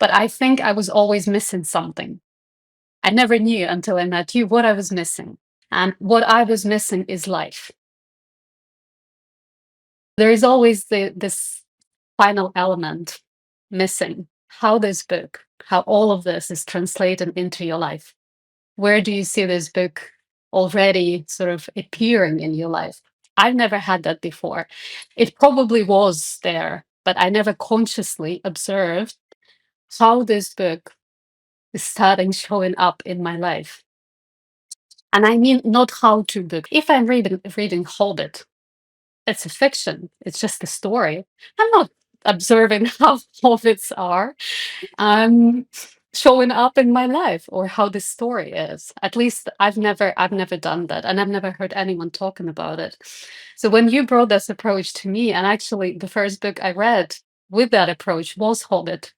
But I think I was always missing something. I never knew until I met you what I was missing. And what I was missing is life. There is always this final element missing. How this book, how all of this is translated into your life. Where do you see this book already sort of appearing in your life? I've never had that before. It probably was there, but I never consciously observed how this book is starting showing up in my life. And I mean, not how to book. If I'm reading Hobbit, it's a fiction. It's just a story. I'm not observing how hobbits are showing up in my life or how this story is. At least I've never done that, and I've never heard anyone talking about it. So when you brought this approach to me, and actually the first book I read with that approach was Hobbit,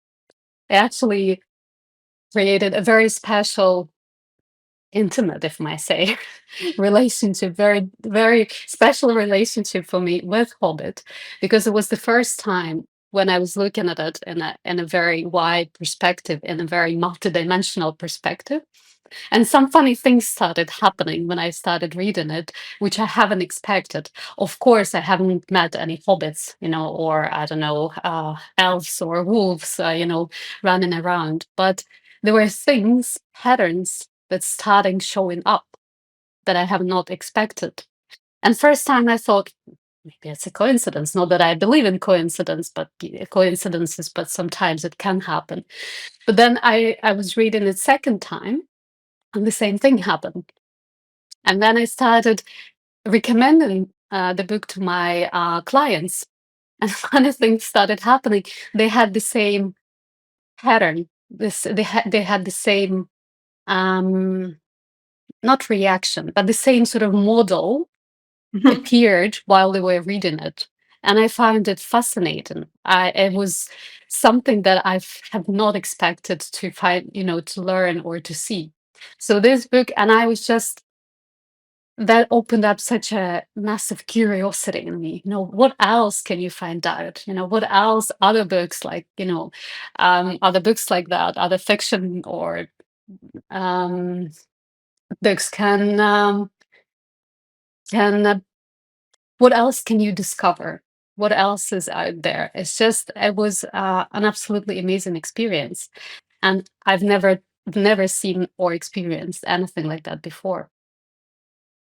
it actually created a very special, intimate, if I may say, relationship, very, very special relationship for me with Hobbit, because it was the first time when I was looking at it in a very wide perspective, in a very multidimensional perspective. And some funny things started happening when I started reading it, which I haven't expected. Of course, I haven't met any hobbits, or I don't know, elves or wolves, running around. But there were things, patterns that starting showing up that I have not expected. And first time I thought, maybe it's a coincidence. Not that I believe in coincidences, but sometimes it can happen. But then I was reading it second time, and the same thing happened. And then I started recommending the book to my clients, and funny things started happening. They had the same pattern. They had the same not reaction, but the same sort of model appeared while they were reading it. And I found it fascinating. It was something that I have not expected to find, to learn or to see. So this book, and I was just, that opened up such a massive curiosity in me. What else can you find out? What else, other books like, other books like that, other fiction or um, books can what else can you discover? What else is out there? It was an absolutely amazing experience. And I've never seen or experienced anything like that before.